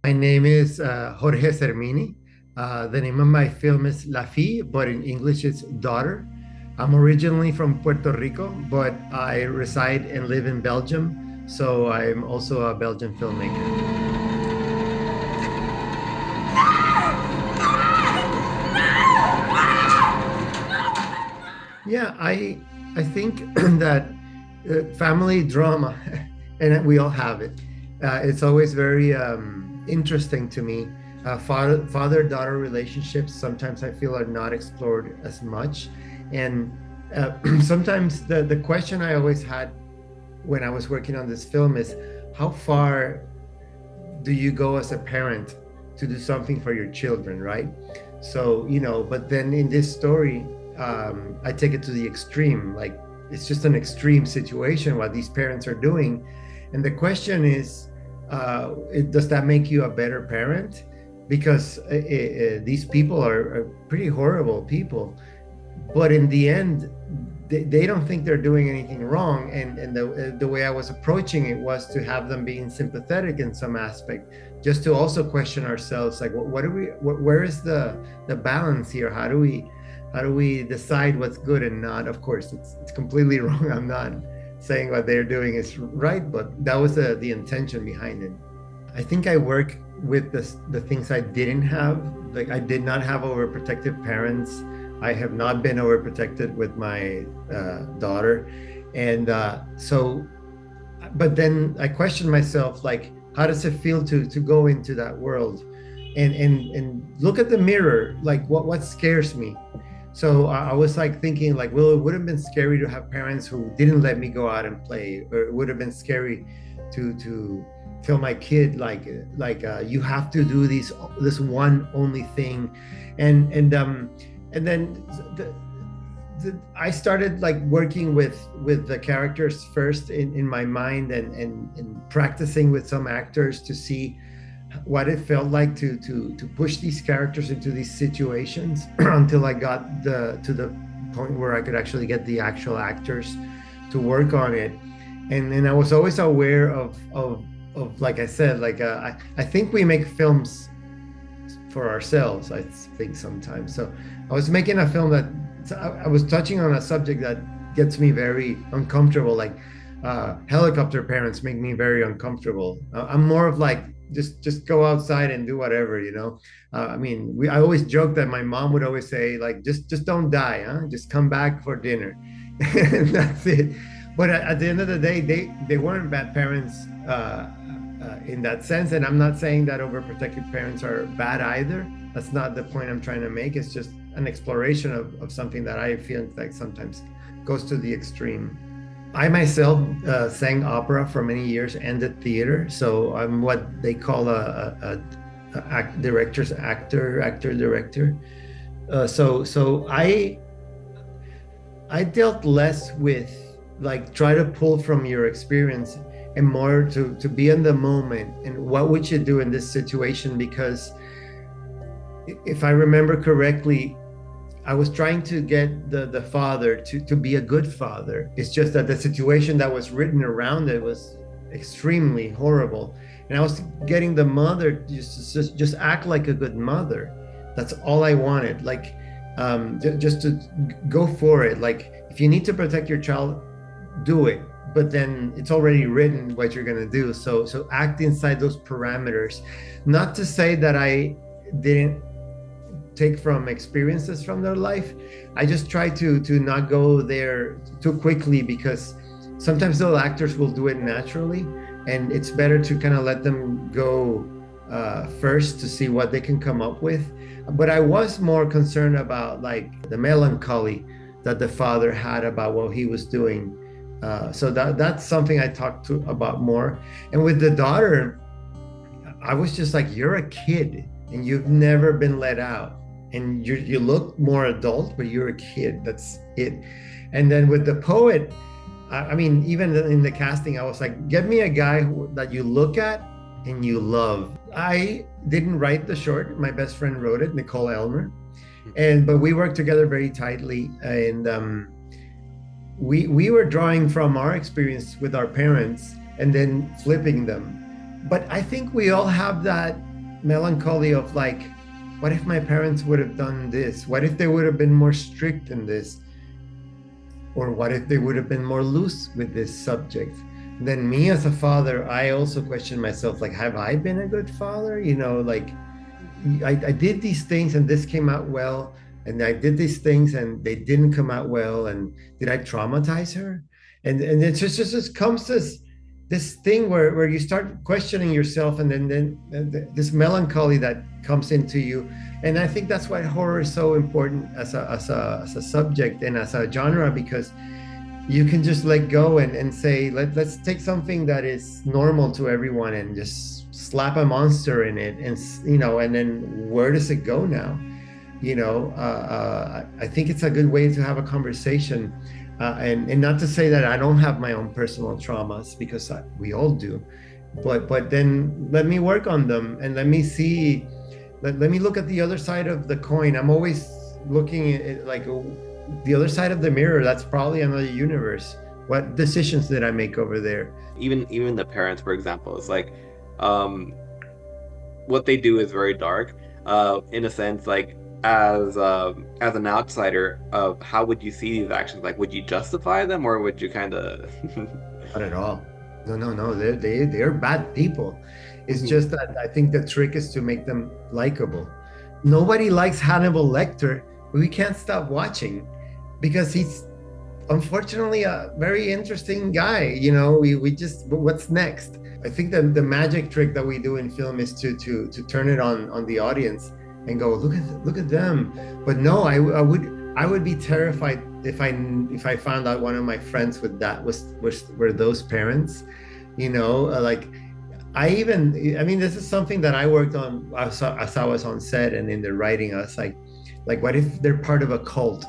My name is Jorge Sermini. The name of my film is La Fille, but in English it's Daughter. I'm originally from Puerto Rico, but I reside and live in Belgium, so I'm also a Belgian filmmaker. Yeah, I think that family drama, and we all have it. It's always very interesting to me. Father-daughter relationships sometimes I feel are not explored as much, and sometimes the question I always had when I was working on this film is how far do you go as a parent to do something for your children, right? So, but then in this story, I take it to the extreme. Like, it's just an extreme situation what these parents are doing. And the question is, does that make you a better parent? Because these people are pretty horrible people. But in the end, they don't think they're doing anything wrong. And the way I was approaching it was to have them being sympathetic in some aspect, just to also question ourselves, like, where is the balance here? How do we decide what's good and not? Of course, it's completely wrong. I'm not saying what they're doing is right, but that was the intention behind it. I think I work with the things I didn't have. Like, I did not have overprotective parents. I have not been overprotected with my daughter. And so, but then I questioned myself, like, how does it feel to go into that world and look at the mirror? Like, what scares me? So I was like thinking, like, well, it would have been scary to have parents who didn't let me go out and play, or it would have been scary to tell my kid, you have to do this one only thing. And then I started like working with the characters first in my mind, and practicing with some actors to see what it felt like to push these characters into these situations until I got to the point where I could actually get the actual actors to work on it. And then I was always aware of like I said, like I think we make films for ourselves, I think sometimes. So I was making a film that I was touching on a subject that gets me very uncomfortable. Like, helicopter parents make me very uncomfortable. I'm more of like, just go outside and do whatever. I mean, I always joke that my mom would always say, like, just don't die, huh? Just come back for dinner. And that's it. But at the end of the day, they weren't bad parents in that sense. And I'm not saying that overprotective parents are bad either. That's not the point I'm trying to make. It's just an exploration of something that I feel like sometimes goes to the extreme. I myself sang opera for many years and did theater, so I'm what they call a director's actor director. So I dealt less with, like, try to pull from your experience and more to be in the moment and what would you do in this situation. Because if I remember correctly, I was trying to get the father to be a good father. It's just that the situation that was written around it was extremely horrible. And I was getting the mother just act like a good mother. That's all I wanted. Like, just to go for it. Like, if you need to protect your child, do it. But then it's already written what you're gonna do. So act inside those parameters. Not to say that I didn't take from experiences from their life. I just try to not go there too quickly, because sometimes the actors will do it naturally, and it's better to kind of let them go first to see what they can come up with. But I was more concerned about, like, the melancholy that the father had about what he was doing. So that's something I talked about more. And with the daughter, I was just like, you're a kid and you've never been let out, and you look more adult, but you're a kid. That's it. And then with the poet, I mean, even in the casting, I was like, get me a guy that you look at and you love. I didn't write the short. My best friend wrote it, Nicole Elmer. But we worked together very tightly. And we were drawing from our experience with our parents and then flipping them. But I think we all have that melancholy of like, what if my parents would have done this? What if they would have been more strict in this? Or what if they would have been more loose with this subject? Then me as a father, I also question myself, like, have I been a good father? Like I did these things and this came out well, and I did these things and they didn't come out well, and did I traumatize her? And it just comes this thing where you start questioning yourself, and then this melancholy that comes into you. And I think that's why horror is so important as a subject and as a genre, because you can just let go and say, let's take something that is normal to everyone and just slap a monster in it, and then where does it go now? I think it's a good way to have a conversation, and not to say that I don't have my own personal traumas, because we all do, but then let me work on them and let me see, let me look at the other side of the coin. I'm always looking at it like the other side of the mirror. That's probably another universe. What decisions did I make over there? Even the parents, for example, it's like what they do is very dark, in a sense. Like as an outsider, how would you see these actions? Like, would you justify them, or would you kind of? Not at all. No. They're bad people. It's just that I think the trick is to make them likable. Nobody likes Hannibal Lecter, but we can't stop watching because he's unfortunately a very interesting guy. We just, but what's next? I think that the magic trick that we do in film is to turn it on the audience and go, look at them. But no, I would be terrified if I found out one of my friends with that were those parents. Like I mean, this is something that I worked on as I was on set and in the writing. I was like, what if they're part of a cult?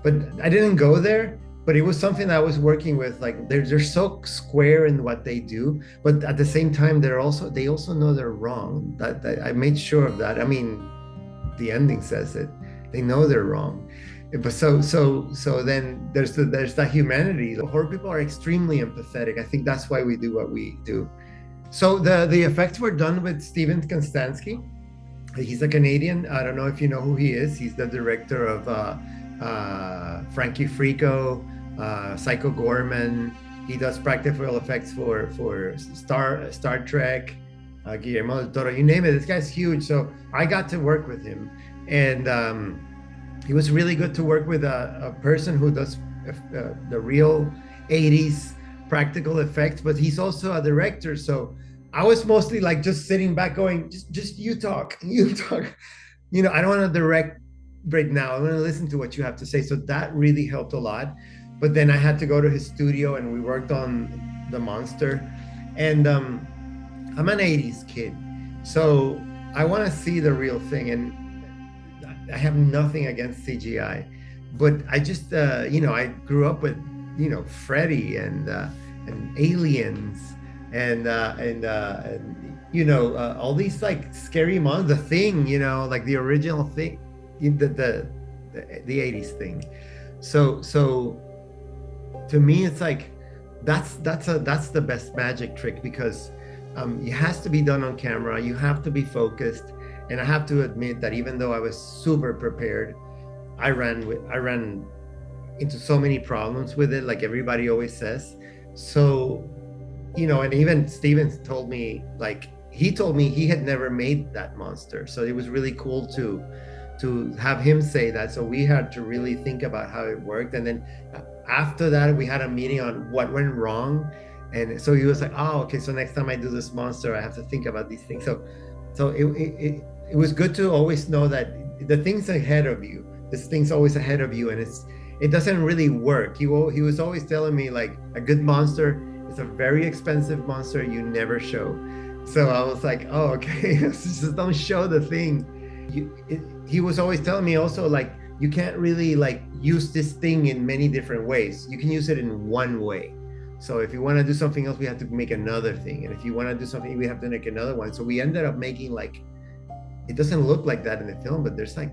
But I didn't go there. But it was something that I was working with. Like they're so square in what they do, but at the same time, they also know they're wrong. That I made sure of that. I mean, the ending says it. They know they're wrong. But so then there's that humanity. The horror people are extremely empathetic. I think that's why we do what we do. So the effects were done with Steven Konstanski. He's a Canadian. I don't know if you know who he is. He's the director of Frankie Frico, Psycho Gorman. He does practical effects for Star Trek, Guillermo del Toro, you name it. This guy's huge. So I got to work with him, and it was really good to work with a person who does the real 80s practical effects, but he's also a director. So I was mostly like just sitting back going, just you talk. I don't want to direct right now. I want to listen to what you have to say. So that really helped a lot. But then I had to go to his studio and we worked on the monster. And I'm an 80s kid, so I want to see the real thing. And I have nothing against CGI, but I just, I grew up with, Freddy and Aliens and all these like scary monsters. The Thing, like the original Thing, the 80s Thing. So to me, it's like that's the best magic trick, because it has to be done on camera. You have to be focused, and I have to admit that even though I was super prepared, I ran into so many problems with it, like everybody always says. So, and even Steven told me, he had never made that monster, so it was really cool to have him say that. So we had to really think about how it worked, and then after that we had a meeting on what went wrong. And so he was like, oh, okay, so next time I do this monster, I have to think about these things. So it was good to always know that the thing's ahead of you. This thing's always ahead of you, and it doesn't really work. He was always telling me, like, a good monster is a very expensive monster you never show. So I was like, oh, okay, just don't show the thing. He was always telling me also, like, you can't really like use this thing in many different ways. You can use it in one way. So if you want to do something else, we have to make another thing. And if you want to do something, we have to make another one. So we ended up making, like, it doesn't look like that in the film, but there's like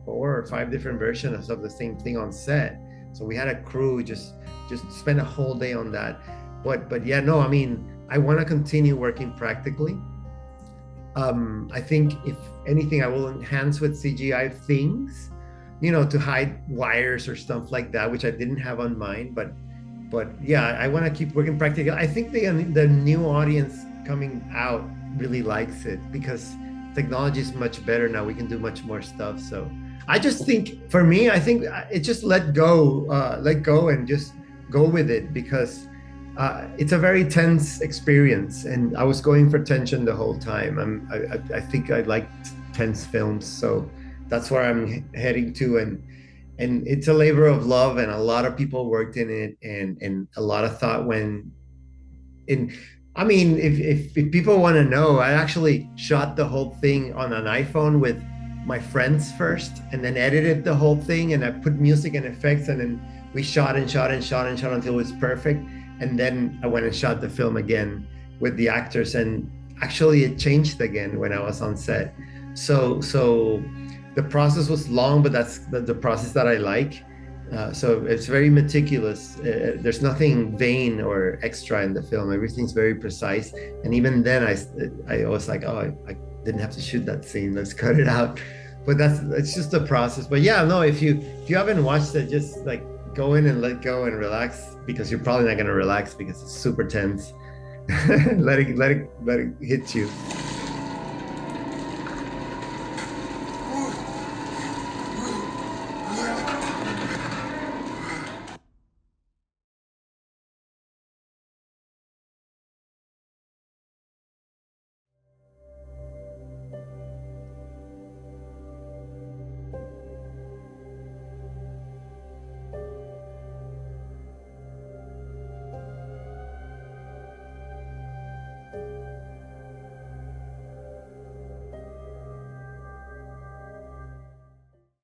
4 or 5 different versions of the same thing on set. So we had a crew just spend a whole day on that. But yeah, no, I mean, I want to continue working practically. I think if anything, I will enhance with CGI things, to hide wires or stuff like that, which I didn't have on mine. But yeah, I want to keep working practical. I think the new audience coming out really likes it because technology is much better now. We can do much more stuff. So I just think, for me, I think it just let go and just go with it, because it's a very tense experience, and I was going for tension the whole time. I think I like tense films, so that's where I'm heading to, and it's a labor of love, and a lot of people worked in it, and a lot of thought went in. I mean, if people want to know, I actually shot the whole thing on an iPhone with my friends first, and then edited the whole thing, and I put music and effects, and then we shot and shot and shot and shot until it was perfect. And then I went and shot the film again with the actors, and actually it changed again when I was on set. So the process was long, but that's the process that I like. So it's very meticulous. There's nothing vain or extra in the film. Everything's very precise. And even then, I was like, oh, I didn't have to shoot that scene. Let's cut it out. But it's just a process. But yeah, no, if you haven't watched it, just like go in and let go and relax, because you're probably not gonna relax because it's super tense. Let it hit you.